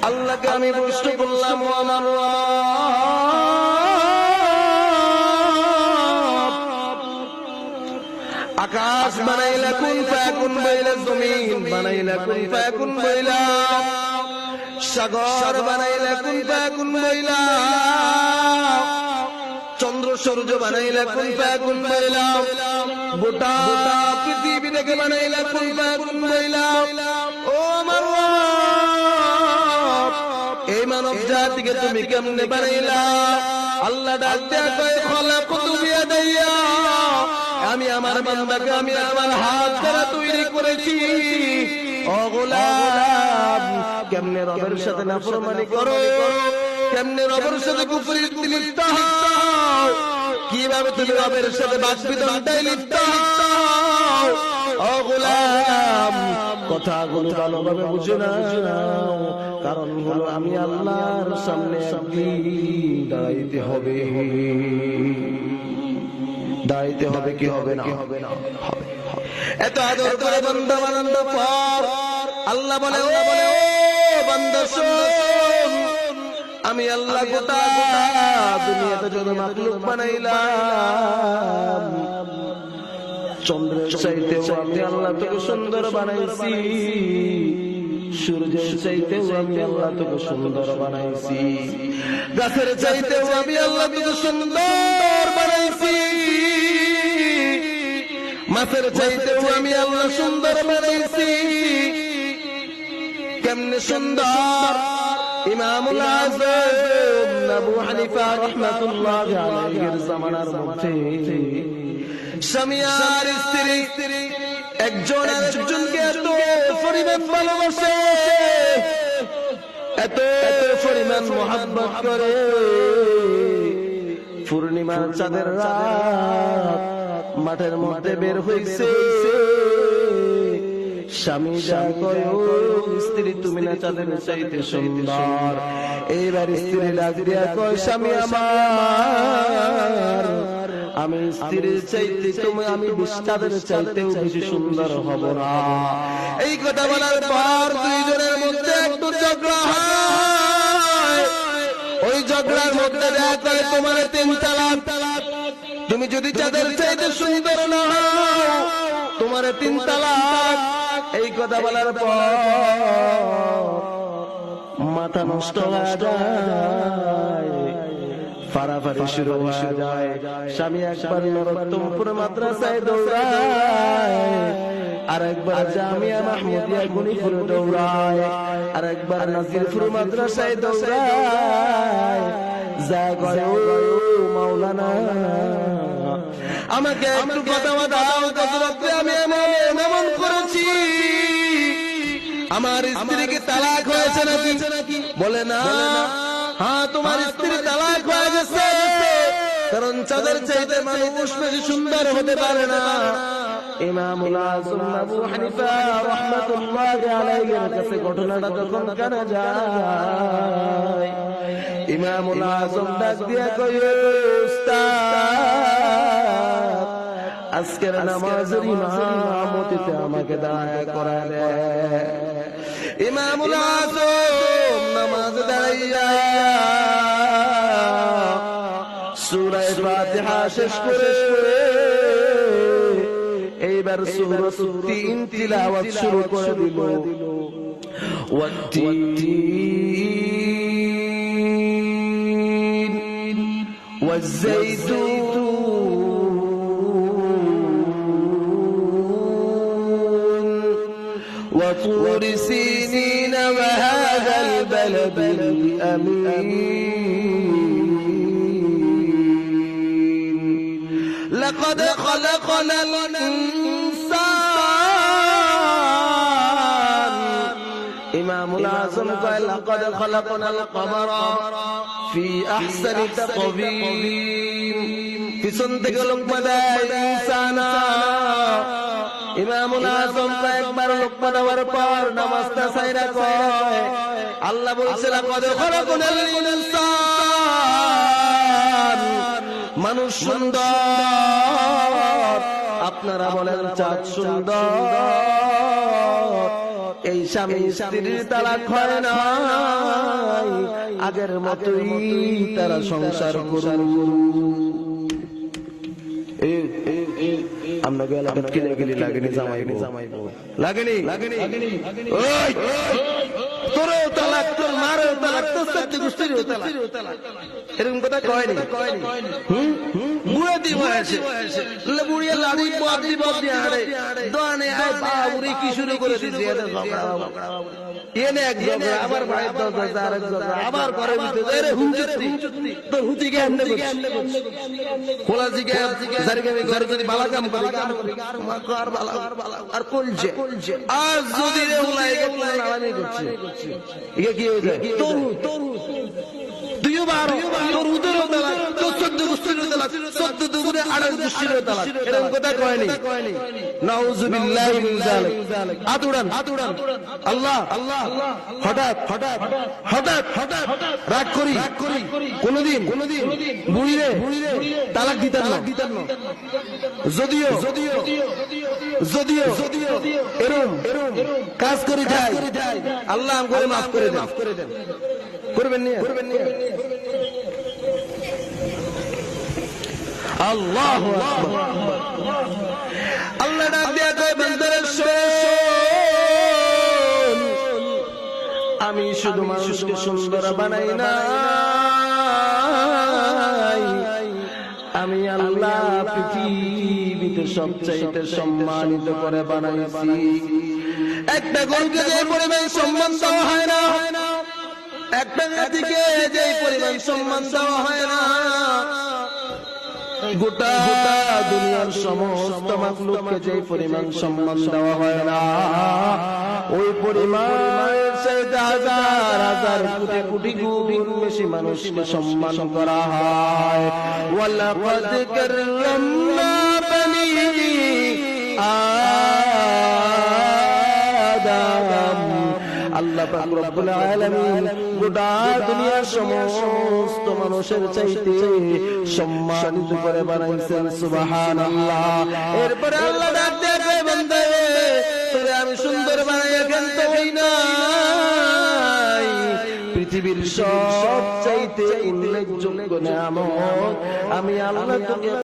আল্লাহকে আমি প্রশ্ন করলাম, ও আমার আকাশ বানাইলা কুন ফায়াকুন বইলা, জমিন বানাইলা কুন ফায়াকুন বইলা, সাগর বানাইলা কুন ফায়াকুন বইলা, চন্দ্র সূর্য বানাইলা কুন ফায়াকুন বইলা, গোটা পৃথিবী থেকে বানাইলা কুন ফায়াকুন বইলা। ও আমার এই মানব জাতিকে তুমি কেমনে বানাইলা? আল্লাহ ডাক দেয়া কয়, খলাকতু বিয়াদাইয়া, আমি আমার বান্দাকে আমি আমার হাত দ্বারা তৈরি করেছি। ও গোলাম, কেমনে রবের সাথে নাফরমানি করো, কেমনে রবের সাথে কুফরিতে লিপ্ত হও, কিভাবে তুমি রবের সাথে বাকবিতণ্ডায় লিপ্ত হও। ও গোলাম, কথাগুলো ভালোভাবে বুঝে নাও, কারণ হলো আমি আল্লাহর সামনে একদিন দাঁড়াইতে হবে। দাঁড়াইতে হবে কি হবে না? এত আদর করে বান্দা বানানোর পর আল্লাহ বলে, ও বান্দা শোন, আমি আল্লাহ গোটা দুনিয়াতে যত মাখলুক বানাইলাম, চন্দ্রের চাইতেও আমি আল্লাহ তোকে সুন্দর বানাইছি, সূর্যের চাইতেও আমি আল্লাহ তোকে সুন্দর বানাইছি, গাছের চাইতেও আমি আল্লাহ তোকে সুন্দর বানাইছি, মাছের চাইতেও আমি আল্লাহ সুন্দর বানাইছি। কেমনে সুন্দর! ইমামুল আযম আবু হানিফা রাহমাতুল্লাহি আলাইহির জামানার মধ্যে স্বামী আর স্ত্রী একজন আরেকজনকে এত পরিমাণ ভালোবাসে, এত পরিমাণ মোহাব্বত করে, পূর্ণিমার চাঁদের রাত মাঠের মধ্যে বের হইছে, স্বামী যা কয়, ও স্ত্রী তুমি না চাঁদের চাইতে সুন্দর। এইবার স্ত্রী ডাক দিয়া কয়, স্বামী আমার, আমি স্ত্রীর চাইতে তুমি আমি চাঁদের চাইতেও বেশি সুন্দর হব না। এই কথা বলার পর দুইজনের মধ্যে একটু ঝগড়া হয়। ওই ঝগড়ার মধ্যে দেখা করে তোমার 3 তালাক, তুমি যদি চাঁদের চাইতে সুন্দর না হও তোমার 3 তালাক। এই কথা বলার পর মাথা নষ্ট হয়ে যায়, ফারাফারি শুরু হয়ে যায়। স্বামী একবার নরোত্তমপুর মাদ্রাসায় দৌড়ায়, আর একবার জামিয়া মাহমুদিয়া গনিপুরে দৌড়ায়, আর একবার নাজিরপুর মাদ্রাসায় দৌড়ায়। যা কয়, ও মাওলানা আমাকে একটু কথা দাও, কত রাতে আমি এমন করেছি, আমার স্ত্রীকে তালাক হয়েছে নাকি? বলে না, হ্যাঁ তোমার স্ত্রী তালাক হয়ে গেছে, কারণ চাঁদের চাইতে মানুষ বেশি সুন্দর হতে পারে না। ইমামুল আযম আবু হানিফা রাহমাতুল্লাহি আলাইহির কাছে ঘটনাটা যখন জানা যায়, ইমামুল আযম ডাক দিয়া কয়, উস্তাদ, আজকের নামাজের ইমামতিতে আমাকে দাঁড়ায় করালে। ইমামুল আযম নামাজ দাঁড়াইয়া সূরা ফাতিহা শেষ করে এইবার সূরা 3 তিলাওয়াত শুরু করে দিল। ওয়াত-তিন ওয়াজ-যাইতুন وطور سينين وهذا البلد الأمين لقد خلقنا الإنسان إمام الأعظم قال لقد خلقنا القمر في أحسن تقويم في صندق لقمة إنسانا ইমামুল আযম একবার লোকমা দেওয়ার পর নামাজটা সাইরা কয়, আল্লাহ বলছে লাকাদ খালাকনাল ইনসান, মানুষ সুন্দর, আপনারা বলেন চাঁদ সুন্দর। এই স্বামী স্ত্রীর তালাক হয় না, আগের মতোই তারা সংসার করুন। আপনাকে এলাকাত কিনে গেলি লাগেনি জামাইবো লাগেনি ওই তোরও তালাক, তোর মারও তালাক, তোর সত্যি গোষ্ঠীরও তালাক, এরকম কথা কয়নি। বুড়ে দিব বুড়িয়ে লাড়ি বাদি বাদি হাড়ে দোয়ানে আয় বাবুরি কি শুরু করে দিয়েছে, এনে এক ঝগড়া আবার ভাইয়ের দরজা আরেক ঝগড়া আবার করে ভিতরে হুঁচুতি তোর হুঁচি গে এমনি খোলা জিগে জারিগামি ঘরে যদি বালা কাম করে আর বালা আর কলছে আর যদি রে উলাই গে নালামি করছে ইয়ে কি হয়ে যায় তোর তুইও বারো তোর উদেরও তালাক, তোর 14 গোষ্ঠীরও তালাক, 14 দুগুণে 28 গোষ্ঠীরও তালাক, এরকম কথা কয়নি। নাউযুবিল্লাহি মিন যালিক। আতুড়ান আল্লাহ হঠাৎ রাগ করি কোনদিন বুড়িরে তালাক দিতেন না। যদিও এরম কাজ করে যায় আল্লাহ আমগরে মাফ করে দেন, করবেন না আল্লাহু আকবার। আল্লাহ ডাক দিয়া কয় বান্দারে শোন, আমি শুধু মানুষকে সুন্দর বানাই না, আমি আল্লাহ পৃথিবীতে সবচাইতে সম্মানিত করে বানাইছি। একটা গরুকে যে পরিমাণ সম্মান দেওয়া হয় না, একটা জাতিকে যে পরিমাণ সম্মান দেওয়া হয় না, গোটা দুনিয়ার সমস্ত মাখলুককে যে পরিমাণ সম্মান দেওয়া হয় না, ওই পরিমাণ হাজার কোটি গুণ বেশি মানুষকে সম্মান করা হয়। ওয়ালাকাদ কাররামনা বানি আদম, আল্লাহ পাক রব্বুল আলামিন গোটা দুনিয়ার সমস্ত মানুষের চাইতে সম্মানিত করে বানাইছেন। সুবহানাল্লাহ। এরপরে আল্লাহ ডাক দেবে বান্দা তোরে আমি সুন্দর বানাইয়া কেন তো হই নাই, পৃথিবীর সব চাইতে উল্লেখযোগ্য নিয়ামত আমি আল্লাহ তোকে